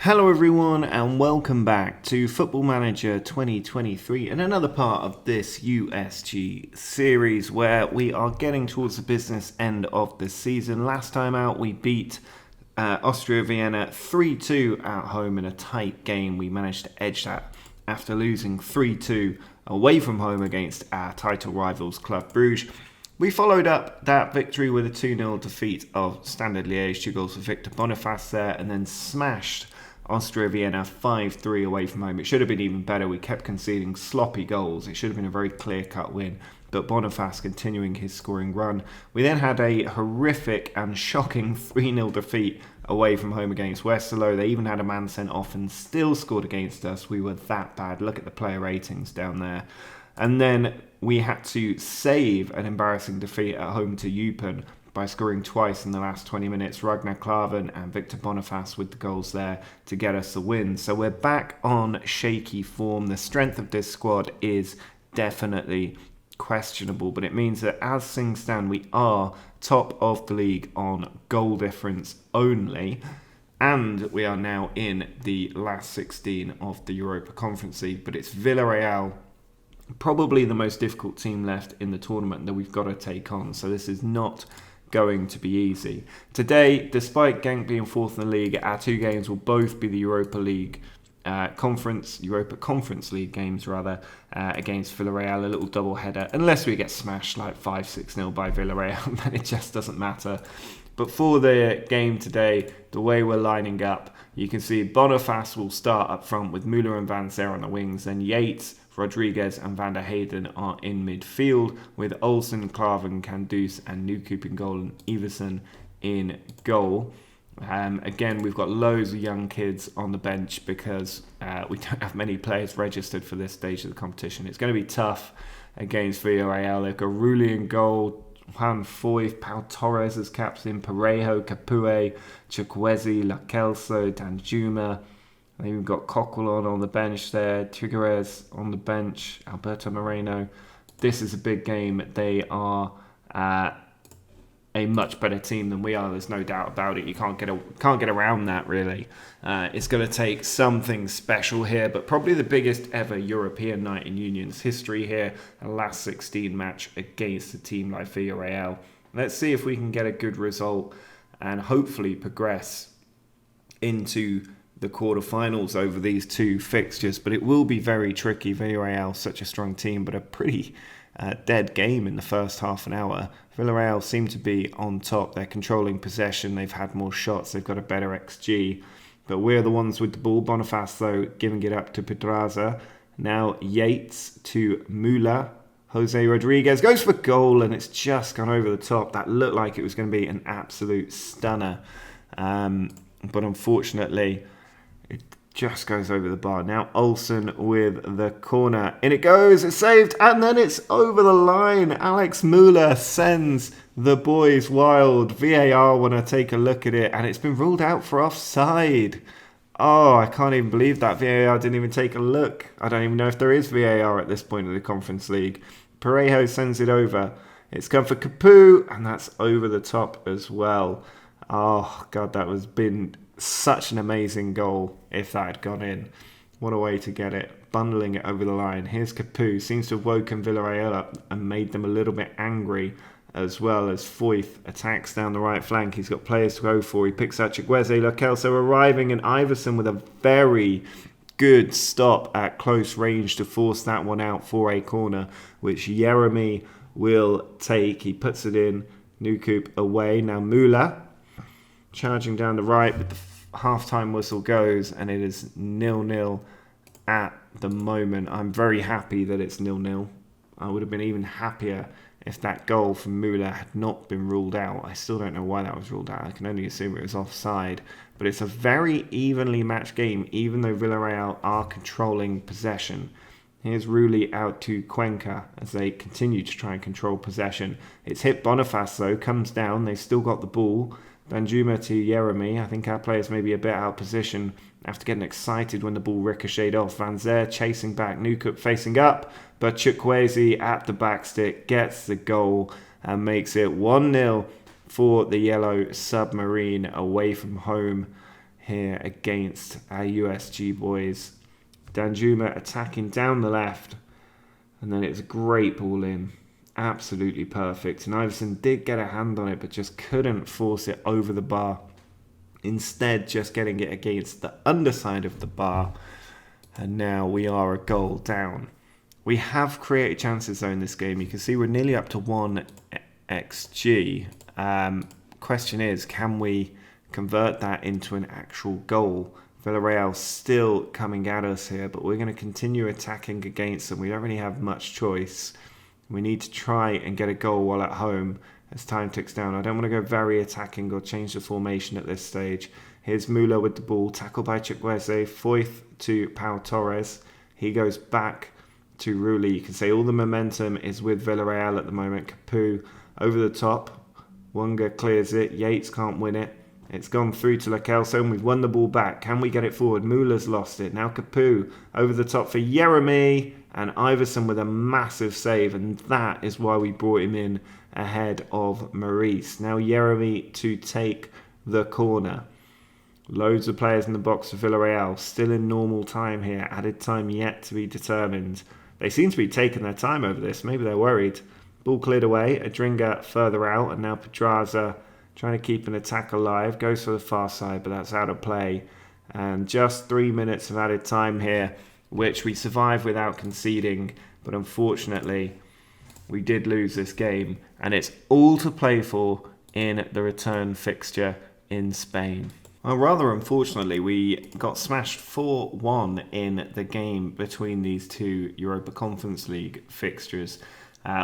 Hello everyone and welcome back to Football Manager 2023 and another part of this USG series where we are getting towards the business end of the season. Last time out we beat Austria Vienna 3-2 at home in a tight game. We managed to edge that after losing 3-2 away from home against our title rivals Club Brugge. We followed up that victory with a 2-0 defeat of Standard Liège, 2 goals for Victor Boniface there, and then smashed Austria Vienna 5-3 away from home. It should have been even better. We kept conceding sloppy goals. It should have been a very clear-cut win. But Boniface continuing his scoring run. We then had a horrific and shocking 3-0 defeat away from home against Westerlo. They even had a man sent off and still scored against us. We were that bad. Look at the player ratings down there. And then we had to save an embarrassing defeat at home to Eupen by scoring twice in the last 20 minutes. Ragnar Klavan and Victor Boniface with the goals there to get us the win. So we're back on shaky form. The strength of this squad is definitely questionable, but it means that as things stand, we are top of the league on goal difference only. And we are now in the last 16 of the Europa Conference League, but it's Villarreal, probably the most difficult team left in the tournament that we've got to take on. So this is not going to be easy. Today, despite Genk being fourth in the league, our two games will both be the Europa Conference League games against Villarreal, a little double header, unless we get smashed like 5-6-0 by Villarreal, then it just doesn't matter. But for the game today, the way we're lining up, you can see Boniface will start up front with Müller and Van Zer on the wings, then Yates, Rodriguez and Van der Heyden are in midfield with Olsen, Klavan, Kandus and Newcoop in goal and Iversen in goal. Again, we've got loads of young kids on the bench because we don't have many players registered for this stage of the competition. It's going to be tough against Villarreal. They've got Rulli in goal, Juan Foyth, Pau Torres as captain, Parejo, Capoue, Chukwueze, Lakelso, Danjuma. And then we've got Coquelin on the bench there, Tigueres on the bench, Alberto Moreno. This is a big game. They are a much better team than we are. There's no doubt about it. You can't get around that, really. It's going to take something special here, but probably the biggest ever European night in Union's history here. A last 16 match against a team like Villarreal. Let's see if we can get a good result and hopefully progress into the quarterfinals over these two fixtures, but it will be very tricky. Villarreal, such a strong team, but a pretty dead game in the first half an hour. Villarreal seem to be on top. They're controlling possession. They've had more shots. They've got a better XG, but we're the ones with the ball. Boniface, though, giving it up to Pedraza. Now Yates to Müller. Jose Rodriguez goes for goal, and it's just gone over the top. That looked like it was going to be an absolute stunner, but unfortunately, it just goes over the bar. Now Olsen with the corner. In it goes, it's saved, and then it's over the line. Alex Müller sends the boys wild. VAR want to take a look at it, and it's been ruled out for offside. Oh, I can't even believe that. VAR didn't even take a look. I don't even know if there is VAR at this point of the Conference League. Parejo sends it over. It's come for Capoue, and that's over the top as well. Oh, God, that was been such an amazing goal if that had gone in. What a way to get it. Bundling it over the line. Here's Capoue. Seems to have woken Villarreal up and made them a little bit angry, as well as Foyth attacks down the right flank. He's got players to go for. He picks out Chukwueze, Lakelso arriving, and Iversen with a very good stop at close range to force that one out for a corner, which Jeremy will take. He puts it in. Newcoop away. Now Müller charging down the right, but the half-time whistle goes, and it is 0-0 at the moment. I'm very happy that it's 0-0. I would have been even happier if that goal from Müller had not been ruled out. I still don't know why that was ruled out. I can only assume it was offside. But it's a very evenly matched game, even though Villarreal are controlling possession. Here's Rulli out to Cuenca as they continue to try and control possession. It's hit Boniface, though, comes down. They've still got the ball. Danjuma to Jeremy. I think our players may be a bit out of position after getting excited when the ball ricocheted off. Van Zer chasing back, Newcoop facing up, but Chukwueze at the back stick gets the goal and makes it 1-0 for the Yellow Submarine away from home. here against our USG boys. Danjuma attacking down the left, and then it's a great ball in. Absolutely perfect. And Iverson did get a hand on it, but just couldn't force it over the bar. Instead, just getting it against the underside of the bar. And now we are a goal down. We have created chances though in this game. You can see we're nearly up to 1 XG. Question is, can we convert that into an actual goal? Villarreal still coming at us here, but we're going to continue attacking against them. We don't really have much choice. We need to try and get a goal while at home as time ticks down. I don't want to go very attacking or change the formation at this stage. Here's Müller with the ball, tackled by Chukwueze, Foyth to Pau Torres. He goes back to Rulli. You can say all the momentum is with Villarreal at the moment. Capu over the top. Wonga clears it. Yates can't win it. It's gone through to Lo Celso, and we've won the ball back. Can we get it forward? Müller's lost it. Now Capu over the top for Jeremy, and Iverson with a massive save, and that is why we brought him in ahead of Maurice. Now Jeremy to take the corner. Loads of players in the box for Villarreal. Still in normal time here. Added time yet to be determined. They seem to be taking their time over this. Maybe they're worried. Ball cleared away. Adringa further out, and now Pedraza trying to keep an attack alive. Goes for the far side, but that's out of play. And just 3 minutes of added time here, which we survived without conceding. But unfortunately, we did lose this game. And it's all to play for in the return fixture in Spain. Well, rather unfortunately, we got smashed 4-1 in the game between these two Europa Conference League fixtures.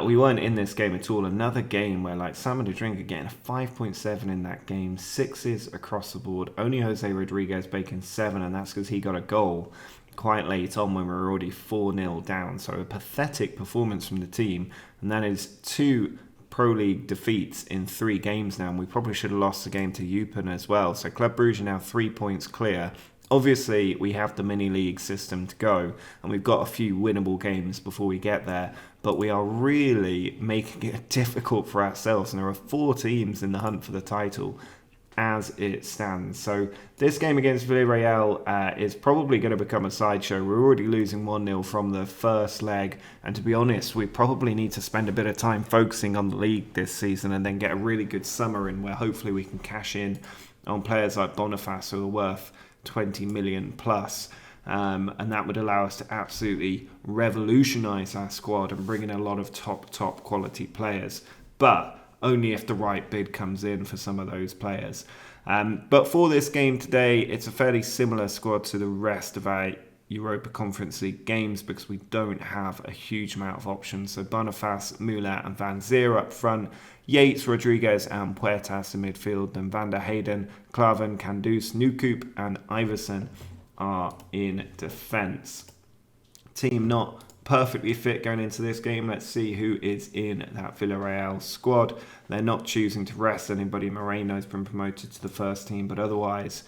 We weren't in this game at all. Another game where Simon Adringa getting a 5.7 in that game, 6s across the board. Only Jose Rodriguez baking 7, and that's because he got a goal quite late on when we were already 4-0 down. So a pathetic performance from the team, and that is 2 Pro League defeats in 3 games now, and we probably should have lost the game to Eupen as well. So Club Brugge are now 3 points clear. Obviously, we have the mini-league system to go, and we've got a few winnable games before we get there, but we are really making it difficult for ourselves, and there are 4 teams in the hunt for the title as it stands. So this game against Villarreal is probably going to become a sideshow. We're already losing 1-0 from the first leg, and to be honest, we probably need to spend a bit of time focusing on the league this season and then get a really good summer in where hopefully we can cash in on players like Boniface who are worth 20 million plus. And that would allow us to absolutely revolutionise our squad and bring in a lot of top quality players. But only if the right bid comes in for some of those players. But for this game today, it's a fairly similar squad to the rest of our Europa Conference League games because we don't have a huge amount of options. So Boniface, Müller and Van Zier up front. Yates, Rodriguez and Puertas in midfield. Then Van der Heyden, Klavan, Kandus, Newcoop and Iverson are in defence. Team not perfectly fit going into this game. Let's see who is in that Villarreal squad. They're not choosing to rest anybody. Moreno's been promoted to the first team, but otherwise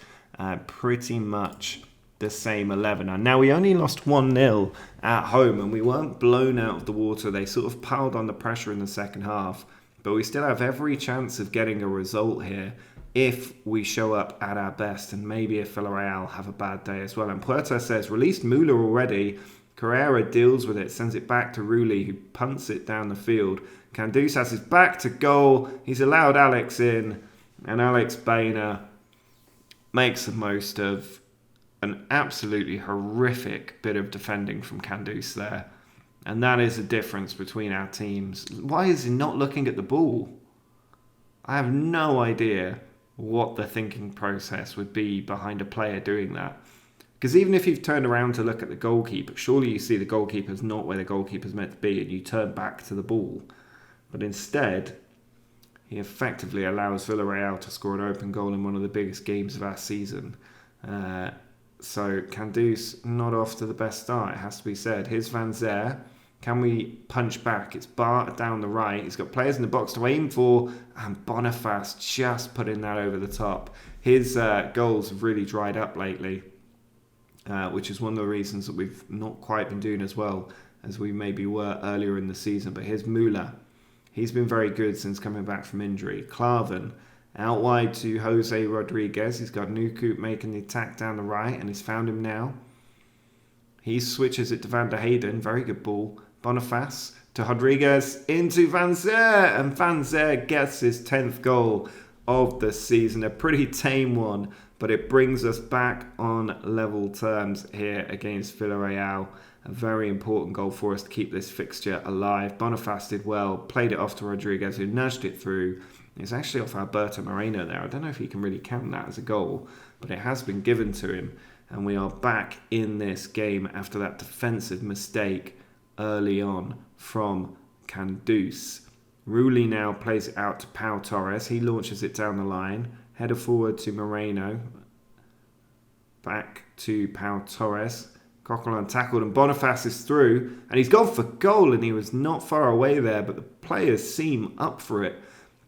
pretty much the same 11. And now we only lost 1-0 at home and we weren't blown out of the water. They sort of piled on the pressure in the second half, but we still have every chance of getting a result here if we show up at our best, and maybe if Villarreal have a bad day as well. And Puerta says, released Müller already. Carrera deals with it, sends it back to Rulli, who punts it down the field. Kandus has his back to goal. He's allowed Alex in, and Alex Bainer makes the most of an absolutely horrific bit of defending from Kandus there. And that is the difference between our teams. Why is he not looking at the ball? I have no idea what the thinking process would be behind a player doing that. Because even if you've turned around to look at the goalkeeper, surely you see the goalkeeper's not where the goalkeeper's meant to be and you turn back to the ball. But instead, he effectively allows Villarreal to score an open goal in one of the biggest games of our season. So Kandus not off to the best start, it has to be said. Here's Van Zier. Can we punch back? It's Bart down the right. He's got players in the box to aim for, and Boniface just putting that over the top. His goals have really dried up lately, which is one of the reasons that we've not quite been doing as well as we maybe were earlier in the season. But here's Müller. He's been very good since coming back from injury. Klavan, Out wide to Jose Rodriguez. He's got Newcoop making the attack down the right, and he's found him now. He switches it to Van der Heyden. Very good ball. Boniface to Rodriguez into Van Zer, and Van Zer gets his 10th goal of the season. A pretty tame one, but it brings us back on level terms here against Villarreal. A very important goal for us to keep this fixture alive. Boniface did well, played it off to Rodriguez, who nudged it through. It's actually off Alberto Moreno there. I don't know if he can really count that as a goal, but it has been given to him. And we are back in this game after that defensive mistake early on from Candus. Rulli now plays it out to Pau Torres. He launches it down the line. Header forward to Moreno. Back to Pau Torres. Coquelin tackled and Boniface is through. And he's gone for goal, and he was not far away there, but the players seem up for it.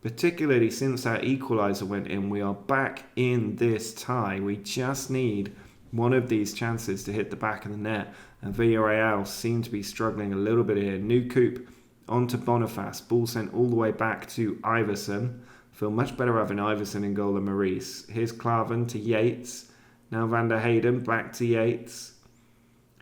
Particularly since our equaliser went in. We are back in this tie. We just need one of these chances to hit the back of the net. And Villarreal seem to be struggling a little bit here. Newcoop onto Boniface. Ball sent all the way back to Iversen. Feel much better having Iversen in goal than Maurice. Here's Klavan to Yates. Now Van der Heyden back to Yates.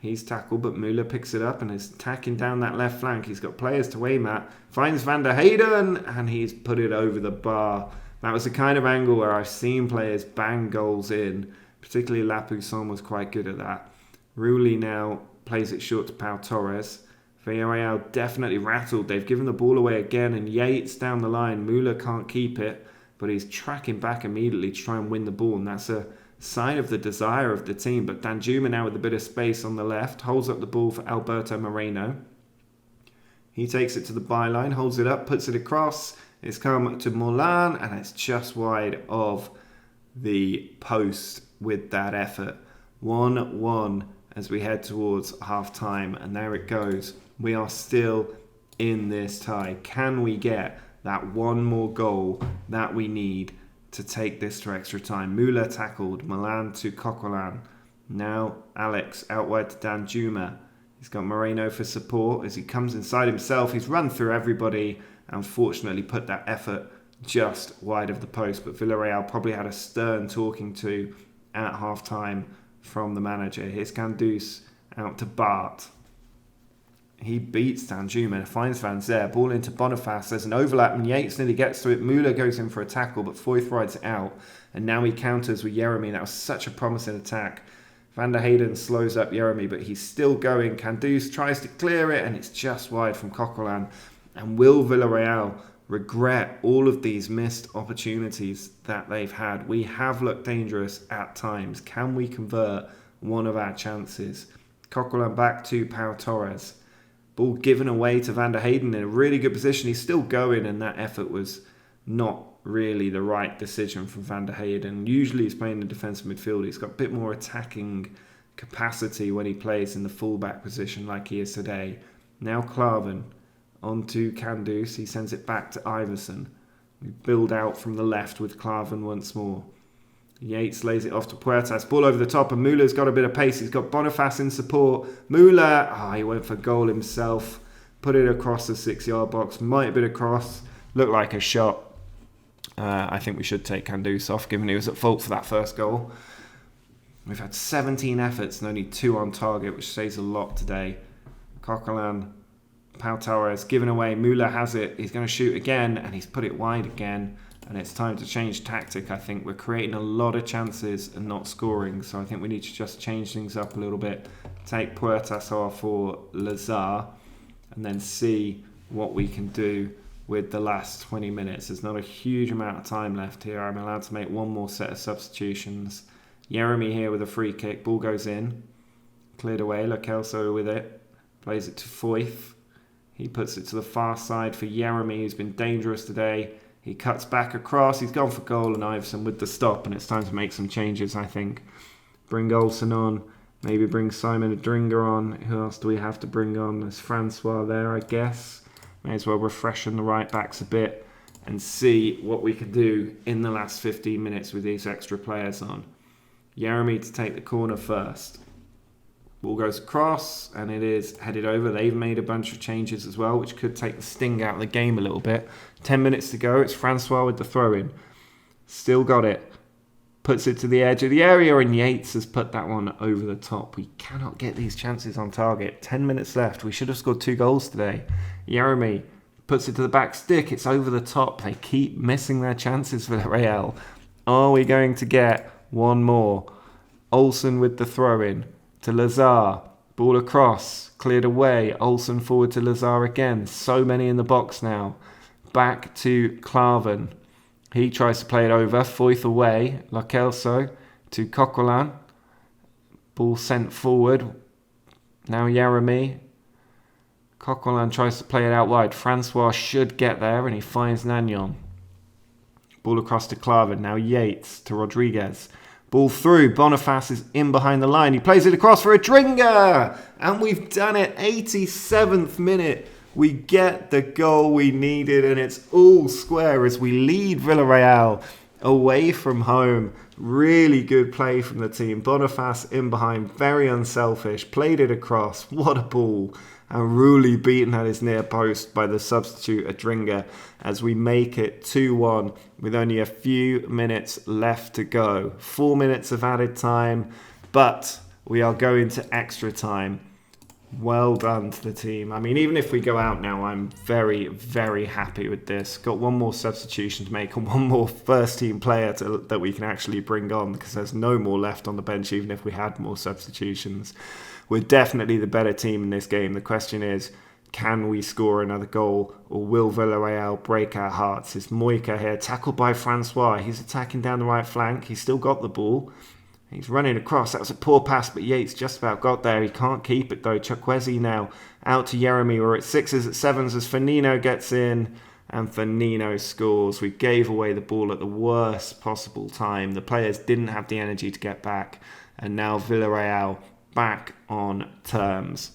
He's tackled, but Müller picks it up and is tacking down that left flank. He's got players to aim at. Finds Van der Heyden, and he's put it over the bar. That was the kind of angle where I've seen players bang goals in. Particularly Lapoussin was quite good at that. Rulli now plays it short to Pau Torres. Villarreal definitely rattled. They've given the ball away again, and Yates down the line. Müller can't keep it, but he's tracking back immediately to try and win the ball, and that's a sign of the desire of the team. But Danjuma now with a bit of space on the left, holds up the ball for Alberto Moreno. He takes it to the byline, holds it up, puts it across. It's come to Molan, and it's just wide of the post with that effort. 1-1 as we head towards half-time, and there it goes. We are still in this tie. Can we get that one more goal that we need to take this to extra time? Müller tackled. Milan to Coquelin. Now Alex out wide to Danjuma. He's got Moreno for support. As he comes inside himself, he's run through everybody and fortunately put that effort just wide of the post. But Villarreal probably had a stern talking to at half-time from the manager. Here's Candus out to Bart. He beats Danjuma, finds Van Zer, ball into Boniface. There's an overlap and Yates nearly gets to it. Müller goes in for a tackle, but Foyth rides it out. And now he counters with Jeremy. That was such a promising attack. Van der Heyden slows up Jeremy, but he's still going. Candus tries to clear it, and it's just wide from Coquelin. And will Villarreal regret all of these missed opportunities that they've had? We have looked dangerous at times. Can we convert one of our chances? Coquelin back to Pau Torres. Ball given away to Van der Heyden in a really good position. He's still going, and that effort was not really the right decision from Van der Heyden. Usually he's playing the defensive midfield. He's got a bit more attacking capacity when he plays in the fullback position like he is today. Now Klavan onto Candus. He sends it back to Iversen. We build out from the left with Klavan once more. Yates lays it off to Puertas. Ball over the top, and Müller's got a bit of pace. He's got Boniface in support. Müller, he went for goal himself. Put it across the 6-yard box. Might have been a cross. Looked like a shot. I think we should take Candus off, given he was at fault for that first goal. We've had 17 efforts and only 2 on target, which says a lot today. Coquelin, Pau Torres, given away. Müller has it. He's going to shoot again, and he's put it wide again. And it's time to change tactic, I think. We're creating a lot of chances and not scoring. So I think we need to just change things up a little bit. Take Puertas off for Lazar. And then see what we can do with the last 20 minutes. There's not a huge amount of time left here. I'm allowed to make one more set of substitutions. Jeremy here with a free kick. Ball goes in. Cleared away. Lo Celso with it. Plays it to Foyth. He puts it to the far side for Jeremy, who's been dangerous today. He cuts back across. He's gone for goal, and Iversen with the stop. And it's time to make some changes, I think. Bring Olsen on. Maybe bring Simon Adringa on. Who else do we have to bring on? There's Francois there, I guess. May as well refreshen the right backs a bit and see what we can do in the last 15 minutes with these extra players on. Jeremy to take the corner first. Ball goes across, and it is headed over. They've made a bunch of changes as well, which could take the sting out of the game a little bit. 10 minutes to go. It's Francois with the throw-in. Still got it. Puts it to the edge of the area, and Yates has put that one over the top. We cannot get these chances on target. 10 minutes left. We should have scored 2 goals today. Jeremy puts it to the back stick. It's over the top. They keep missing their chances, Villarreal. Are we going to get one more? Olsen with the throw-in to Lazar. Ball across. Cleared away. Olsen forward to Lazar again. So many in the box now. Back to Klavan. He tries to play it over. Foyth away. La Kelso to Coquelin. Ball sent forward. Now Jeremy. Coquelin tries to play it out wide. Francois should get there, and he finds Nagnon. Ball across to Klavan. Now Yates to Rodriguez. Ball through. Boniface is in behind the line. He plays it across for Adringa. And we've done it. 87th minute. We get the goal we needed, and it's all square as we lead Villarreal away from home. Really good play from the team. Boniface in behind, very unselfish. Played it across. What a ball. And Rulli beaten at his near post by the substitute Adringa as we make it 2-1 with only a few minutes left to go. 4 minutes of added time, but we are going to extra time. Well done to the team. I mean, even if we go out now, I'm very, very happy with this. Got one more substitution to make and one more first-team player that we can actually bring on because there's no more left on the bench, even if we had more substitutions. We're definitely the better team in this game. The question is, can we score another goal or will Villarreal break our hearts? It's Moika here, tackled by Francois. He's attacking down the right flank. He's still got the ball. He's running across. That was a poor pass, but Yates just about got there. He can't keep it, though. Chukwueze now out to Jeremy. We're at 6s, at 7s as Firmino gets in, and Firmino scores. We gave away the ball at the worst possible time. The players didn't have the energy to get back, and now Villarreal back on terms.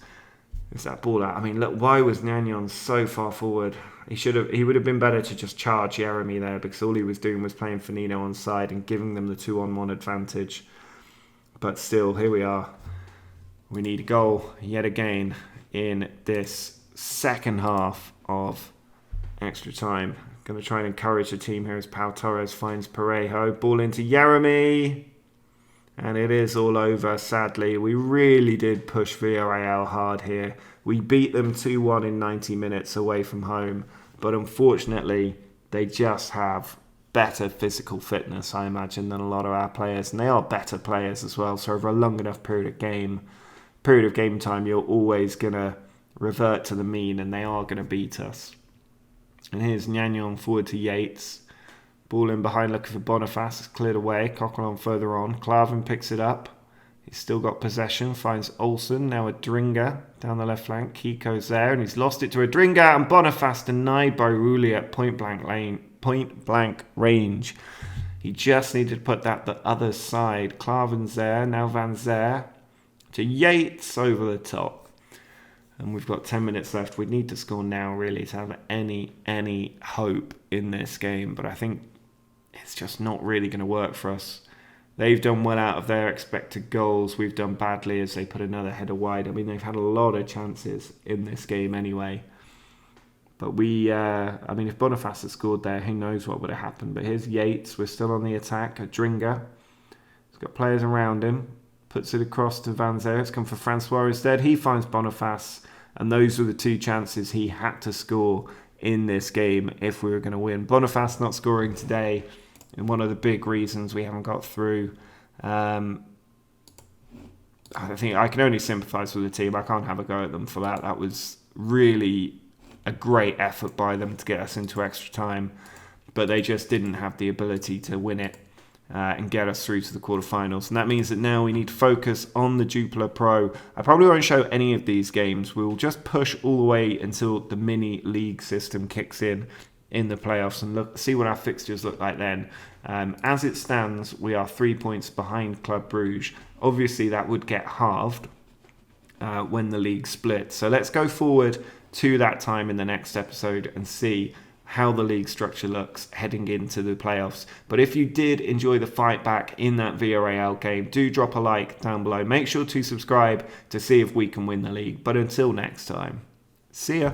Is that ball out? I mean, look, why was Nagnon so far forward? He would have been better to just charge Jeremy there because all he was doing was playing Firmino on side and giving them the 2-on-1 advantage. But still, here we are. We need a goal yet again in this second half of extra time. Going to try and encourage the team here as Pau Torres finds Parejo. Ball into Jeremy. And it is all over, sadly. We really did push Villarreal hard here. We beat them 2-1 in 90 minutes away from home. But unfortunately, they just have better physical fitness, I imagine, than a lot of our players. And they are better players as well. So over a long enough period of game time, you're always going to revert to the mean. And they are going to beat us. And here's Nagnon forward to Yates. Ball in behind looking for Boniface. It's cleared away. Coquelin further on. Klavan picks it up. He's still got possession. Finds Olsen. Now Adringa down the left flank. Kiko's there and he's lost it to Adringa. And Boniface denied by Rulli at point blank range. He just needed to put that the other side. Klavan's there. Now Van Zer to Yates over the top. And we've got 10 minutes left. We need to score now, really, to have any hope in this game. But I think it's just not really going to work for us. They've done well out of their expected goals. We've done badly as they put another header wide. I mean, they've had a lot of chances in this game anyway. But if Boniface had scored there, who knows what would have happened. But here's Yates. We're still on the attack. Adringa. He's got players around him. Puts it across to Van Zer. It's come for Francois instead. He finds Boniface. And those were the two chances he had to score in this game if we were going to win. Boniface not scoring today, and one of the big reasons we haven't got through. I think I can only sympathise with the team. I can't have a go at them for that. That was really a great effort by them to get us into extra time, but they just didn't have the ability to win it and get us through to the quarterfinals. And that means that now we need to focus on the Jupiler Pro. I probably won't show any of these games. We'll just push all the way until the mini league system kicks in the playoffs and see what our fixtures look like then. As it stands, we are 3 points behind Club Brugge. Obviously, that would get halved when the league splits. So let's go forward to that time in the next episode and see how the league structure looks heading into the playoffs. But if you did enjoy the fight back in that Villarreal game, do drop a like down below. Make sure to subscribe to see if we can win the league. But until next time, see ya.